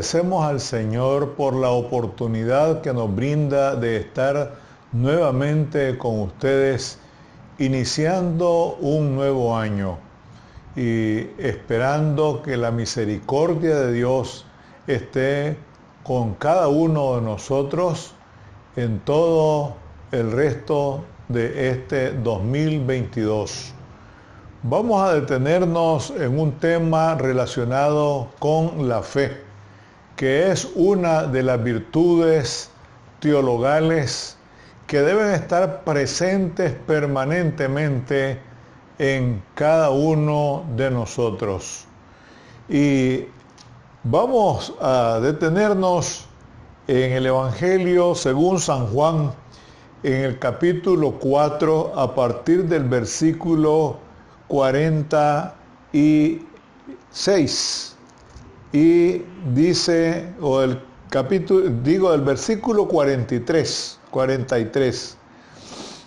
agradecemos al Señor por la oportunidad que nos brinda de estar nuevamente con ustedes, iniciando un nuevo año y esperando que la misericordia de Dios esté con cada uno de nosotros en todo el resto de este 2022. Vamos a detenernos en un tema relacionado con la fe, que es una de las virtudes teologales que deben estar presentes permanentemente en cada uno de nosotros. Y vamos a detenernos en el Evangelio según San Juan, en el capítulo 4, a partir del versículo 46. Y dice, del versículo 43,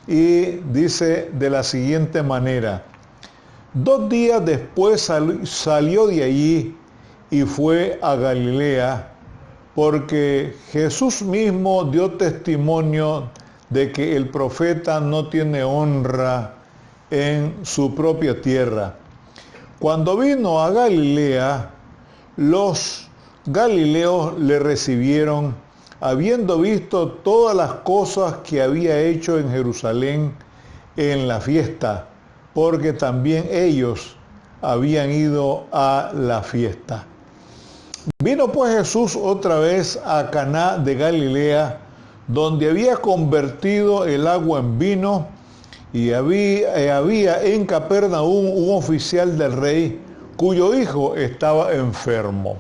y dice de la siguiente manera: 2 días después salió de allí y fue a Galilea, porque Jesús mismo dio testimonio de que el profeta no tiene honra en su propia tierra. Cuando vino a Galilea, los galileos le recibieron, habiendo visto todas las cosas que había hecho en Jerusalén en la fiesta, porque también ellos habían ido a la fiesta. Vino pues Jesús otra vez a Caná de Galilea, donde había convertido el agua en vino, y había en Capernaum un oficial del rey cuyo hijo estaba enfermo.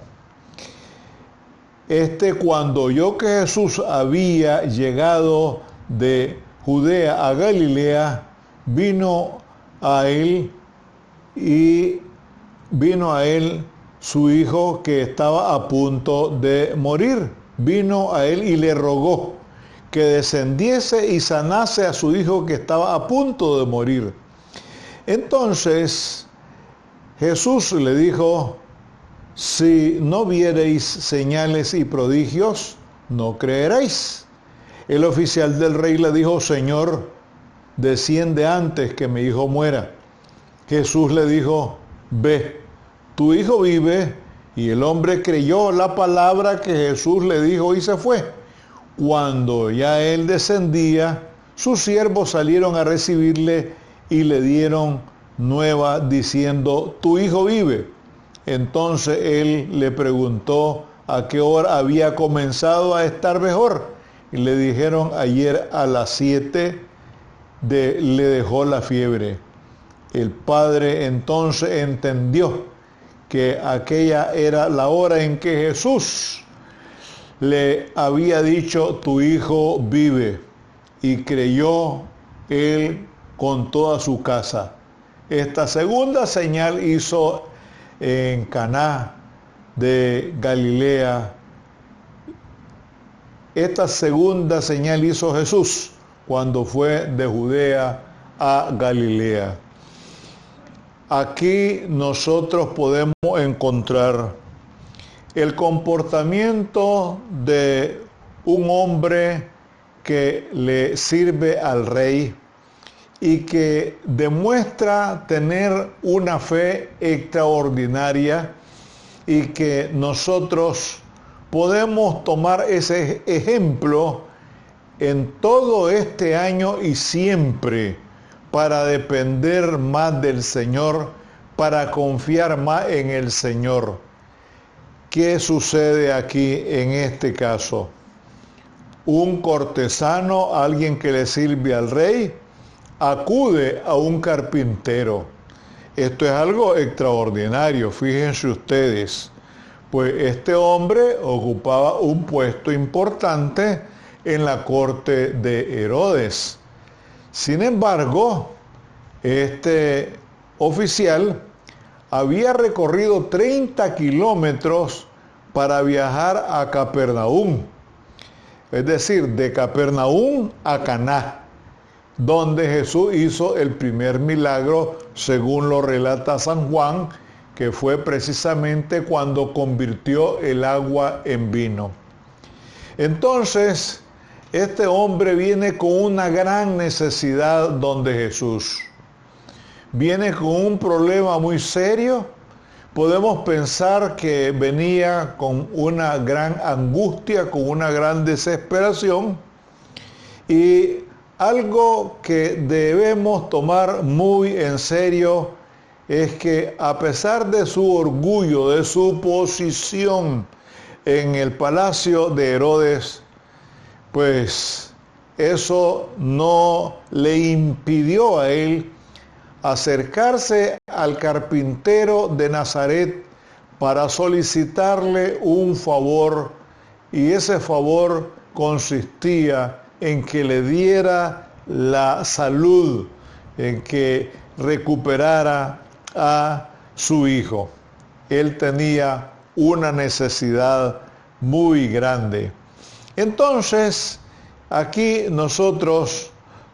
Cuando oyó que Jesús había llegado de Judea a Galilea, vino a él su hijo que estaba a punto de morir. Vino a él y le rogó que descendiese y sanase a su hijo que estaba a punto de morir. Entonces Jesús le dijo: si no viereis señales y prodigios, no creeréis. El oficial del rey le dijo: Señor, desciende antes que mi hijo muera. Jesús le dijo: ve, tu hijo vive. Y el hombre creyó la palabra que Jesús le dijo y se fue. Cuando ya él descendía, sus siervos salieron a recibirle y le dieron nueva diciendo: tu hijo vive. Entonces él le preguntó a qué hora había comenzado a estar mejor. Y le dijeron: ayer a las 7 le dejó la fiebre. El padre entonces entendió que aquella era la hora en que Jesús le había dicho: tu hijo vive, y creyó él con toda su casa. Esta segunda señal hizo en Caná de Galilea. Esta segunda señal hizo Jesús cuando fue de Judea a Galilea. Aquí nosotros podemos encontrar el comportamiento de un hombre que le sirve al rey y que demuestra tener una fe extraordinaria, y que nosotros podemos tomar ese ejemplo en todo este año y siempre, para depender más del Señor, para confiar más en el Señor. ¿Qué sucede aquí en este caso? Un cortesano, alguien que le sirve al rey, acude a un carpintero. Esto es algo extraordinario, fíjense ustedes, pues este hombre ocupaba un puesto importante en la corte de Herodes. Sin embargo, este oficial había recorrido 30 kilómetros para viajar a Capernaum, es decir, de Capernaum a Caná, donde Jesús hizo el primer milagro, según lo relata San Juan, que fue precisamente cuando convirtió el agua en vino. Entonces, este hombre viene con una gran necesidad donde Jesús. Viene con un problema muy serio. Podemos pensar que venía con una gran angustia, con una gran desesperación. Y algo que debemos tomar muy en serio es que a pesar de su orgullo, de su posición en el palacio de Herodes, pues eso no le impidió a él acercarse al carpintero de Nazaret para solicitarle un favor, y ese favor consistía en que le diera la salud, en que recuperara a su hijo. Él tenía una necesidad muy grande. Entonces, aquí nosotros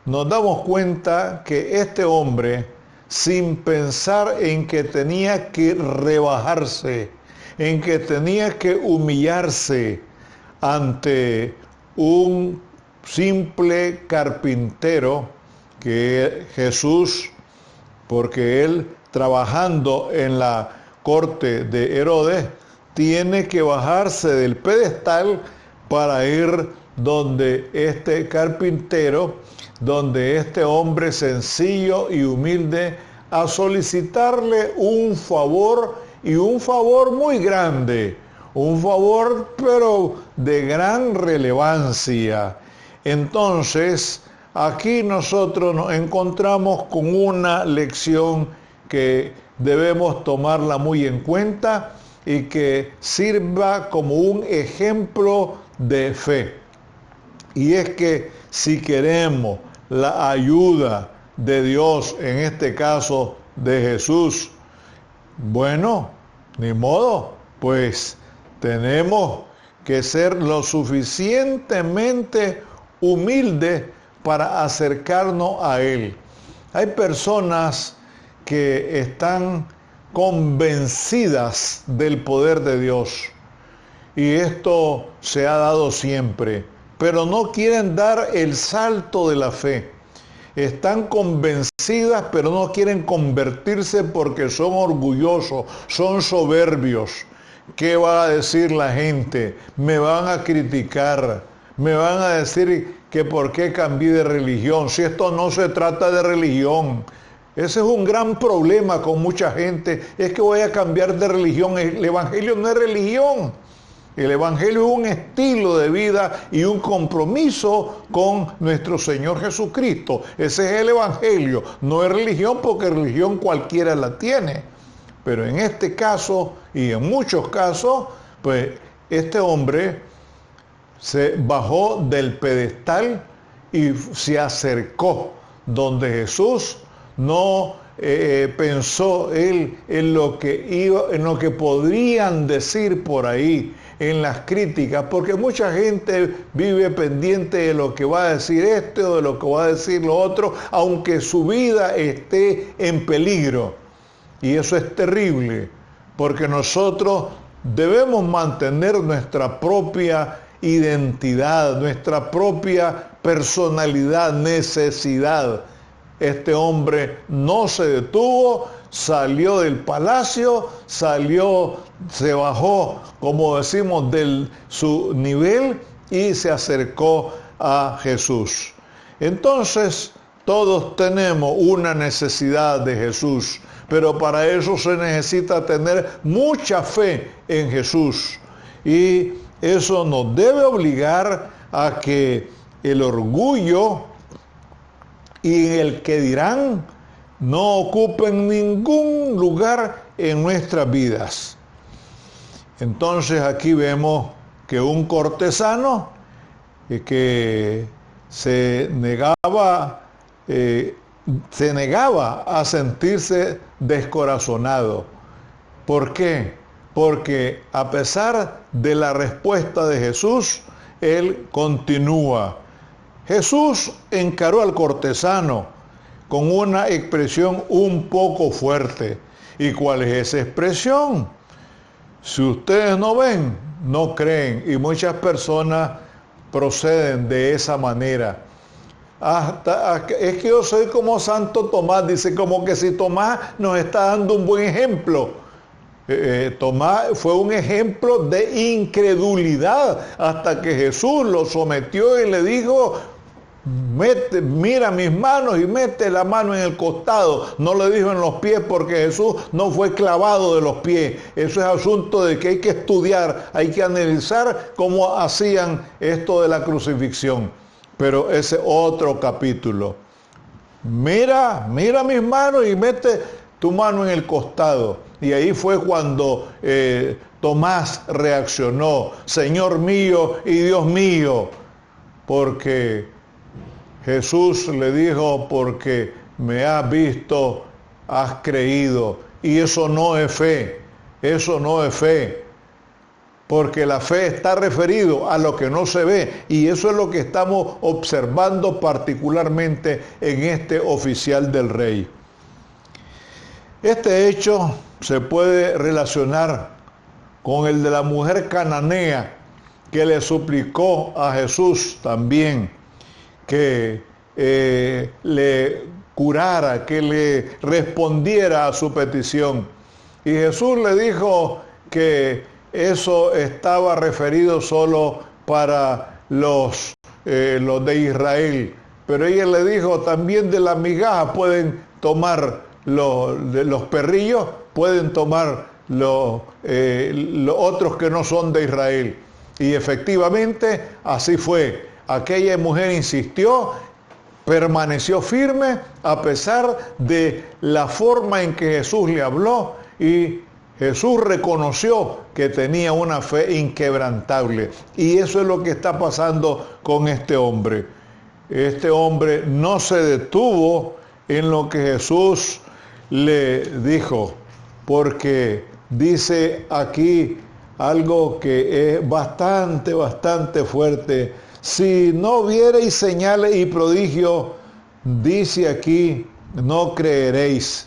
nos damos cuenta que este hombre, sin pensar en que tenía que rebajarse, en que tenía que humillarse ante un simple carpintero, que Jesús, porque él trabajando en la corte de Herodes, tiene que bajarse del pedestal para ir donde este carpintero, donde este hombre sencillo y humilde, a solicitarle un favor, y un favor muy grande, un favor pero de gran relevancia. Entonces, aquí nosotros nos encontramos con una lección que debemos tomarla muy en cuenta y que sirva como un ejemplo de fe. Y es que si queremos la ayuda de Dios, en este caso de Jesús, bueno, ni modo, pues tenemos que ser lo suficientemente humildes para acercarnos a Él. Hay personas que están convencidas del poder de Dios, y esto se ha dado siempre, pero no quieren dar el salto de la fe. Están convencidas, pero no quieren convertirse porque son orgullosos, son soberbios. ¿Qué va a decir la gente? Me van a criticar, me van a decir que por qué cambié de religión, si esto no se trata de religión. Ese es un gran problema con mucha gente, es que voy a cambiar de religión. El evangelio no es religión. El evangelio es un estilo de vida y un compromiso con nuestro Señor Jesucristo. Ese es el evangelio, no es religión, porque religión cualquiera la tiene. Pero en este caso y en muchos casos, pues este hombre se bajó del pedestal y se acercó donde Jesús. No pensó él en lo que podrían decir por ahí, en las críticas, porque mucha gente vive pendiente de lo que va a decir este o de lo que va a decir lo otro, aunque su vida esté en peligro. Y eso es terrible, porque nosotros debemos mantener nuestra propia identidad, nuestra propia personalidad, necesidad. Este hombre no se detuvo, salió del palacio, se bajó, como decimos, de su nivel y se acercó a Jesús. Entonces, todos tenemos una necesidad de Jesús, pero para eso se necesita tener mucha fe en Jesús. Y eso nos debe obligar a que el orgullo y el que dirán no ocupen ningún lugar en nuestras vidas. Entonces aquí vemos que un cortesano que se negaba a sentirse descorazonado. ¿Por qué? Porque a pesar de la respuesta de Jesús, él continúa. Jesús encaró al cortesano con una expresión un poco fuerte ¿Y cuál es esa expresión? Si ustedes no ven, no creen. Y muchas personas proceden de esa manera. Es que yo soy como Santo Tomás, dice, como que si Tomás nos está dando un buen ejemplo. Tomás fue un ejemplo de incredulidad hasta que Jesús lo sometió y le dijo, mira mis manos y mete la mano en el costado. No le dijo en los pies porque Jesús no fue clavado de los pies. Eso es asunto de que hay que estudiar, hay que analizar cómo hacían esto de la crucifixión. Pero ese otro capítulo. Mira mis manos y mete tu mano en el costado. Y ahí fue cuando Tomás reaccionó, Señor mío y Dios mío, porque Jesús le dijo, porque me has visto, has creído. Y eso no es fe, eso no es fe. Porque la fe está referido a lo que no se ve. Y eso es lo que estamos observando particularmente en este oficial del rey. Este hecho se puede relacionar con el de la mujer cananea que le suplicó a Jesús también que le curara, que le respondiera a su petición. Y Jesús le dijo que eso estaba referido solo para los de Israel. Pero ella le dijo, también de la migaja pueden tomar los perrillos, pueden tomar los otros que no son de Israel. Y efectivamente así fue. Aquella mujer insistió, permaneció firme a pesar de la forma en que Jesús le habló, y Jesús reconoció que tenía una fe inquebrantable. Y eso es lo que está pasando con este hombre. Este hombre no se detuvo en lo que Jesús le dijo, porque dice aquí algo que es bastante fuerte. Si no viereis señales y prodigios, dice aquí, no creeréis.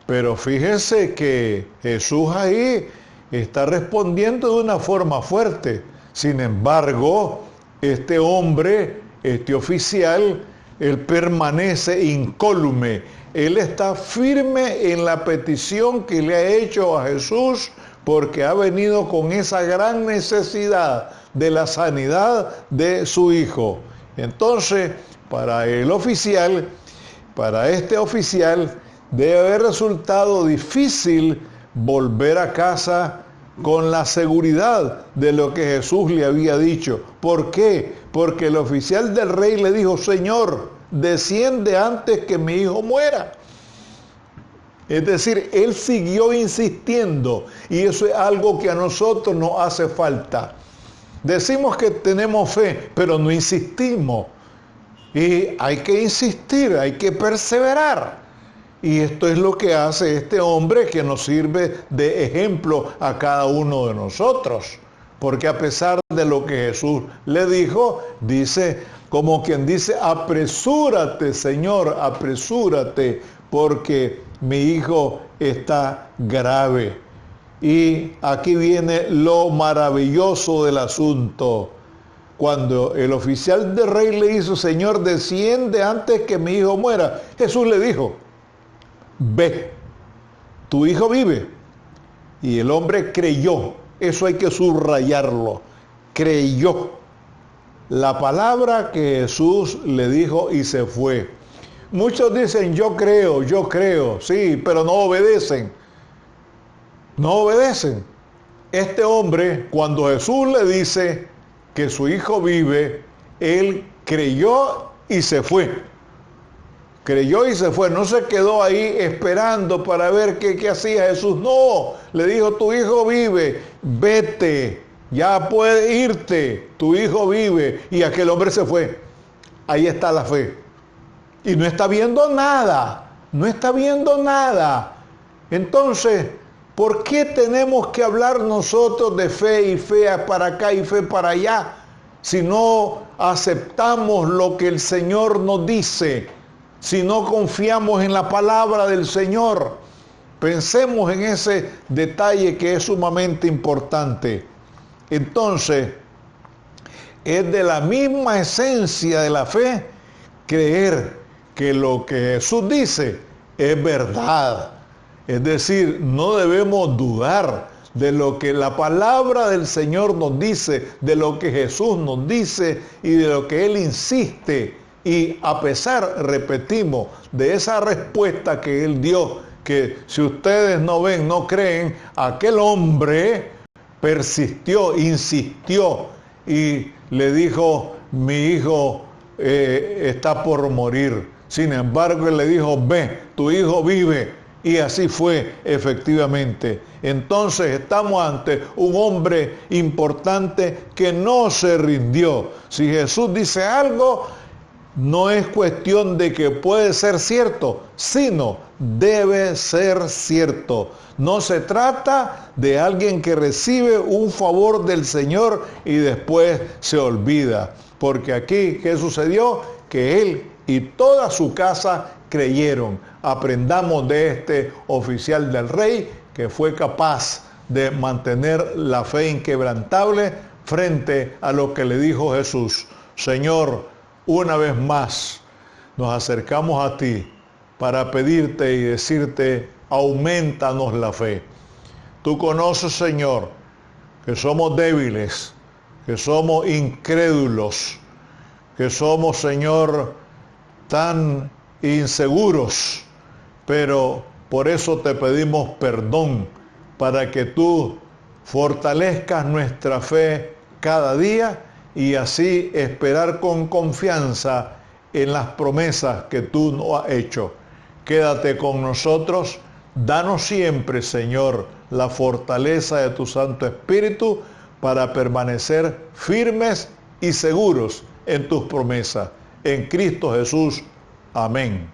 Pero fíjense que Jesús ahí está respondiendo de una forma fuerte. Sin embargo, este hombre, este oficial, él permanece incólume. Él está firme en la petición que le ha hecho a Jesús, porque ha venido con esa gran necesidad de la sanidad de su hijo. Entonces, para este oficial, debe haber resultado difícil volver a casa con la seguridad de lo que Jesús le había dicho. ¿Por qué? Porque el oficial del rey le dijo, Señor, desciende antes que mi hijo muera. Es decir, él siguió insistiendo, y eso es algo que a nosotros nos hace falta. Decimos que tenemos fe, pero no insistimos. Y hay que insistir, hay que perseverar. Y esto es lo que hace este hombre, que nos sirve de ejemplo a cada uno de nosotros. Porque a pesar de lo que Jesús le dijo, dice, como quien dice, apresúrate, Señor, apresúrate, porque mi hijo está grave. Y aquí viene lo maravilloso del asunto. Cuando el oficial del rey le hizo, Señor, desciende antes que mi hijo muera, Jesús le dijo, ve, tu hijo vive. Y el hombre creyó. Eso hay que subrayarlo. Creyó la palabra que Jesús le dijo y se fue. Muchos dicen, yo creo, sí, pero no obedecen. No obedecen. Este hombre, cuando Jesús le dice que su hijo vive, él creyó y se fue. Creyó y se fue, no se quedó ahí esperando para ver qué hacía Jesús. No, le dijo, tu hijo vive, vete, ya puedes irte, tu hijo vive. Y aquel hombre se fue. Ahí está la fe. Y no está viendo nada, no está viendo nada. Entonces, ¿por qué tenemos que hablar nosotros de fe y fe para acá y fe para allá, si no aceptamos lo que el Señor nos dice? Si no confiamos en la palabra del Señor. Pensemos en ese detalle que es sumamente importante. Entonces, es de la misma esencia de la fe creer que lo que Jesús dice es verdad. Es decir, no debemos dudar de lo que la palabra del Señor nos dice, de lo que Jesús nos dice y de lo que Él insiste. Y a pesar, repetimos, de esa respuesta que Él dio, que si ustedes no ven, no creen, aquel hombre persistió, insistió y le dijo, mi hijo está por morir. Sin embargo, Él le dijo, ve, tu hijo vive. Y así fue efectivamente. Entonces estamos ante un hombre importante que no se rindió. Si Jesús dice algo, no es cuestión de que puede ser cierto, sino debe ser cierto. No se trata de alguien que recibe un favor del Señor y después se olvida. Porque aquí, ¿qué sucedió? Que él y toda su casa creyeron. Aprendamos de este oficial del rey que fue capaz de mantener la fe inquebrantable frente a lo que le dijo Jesús. Señor, una vez más nos acercamos a ti para pedirte y decirte, aumentanos la fe. Tú conoces, Señor, que somos débiles, que somos incrédulos, que somos, Señor, tan inseguros, pero por eso te pedimos perdón, para que tú fortalezcas nuestra fe cada día y así esperar con confianza en las promesas que tú nos has hecho. Quédate con nosotros, danos siempre, Señor, la fortaleza de tu Santo Espíritu para permanecer firmes y seguros en tus promesas. En Cristo Jesús. Amén.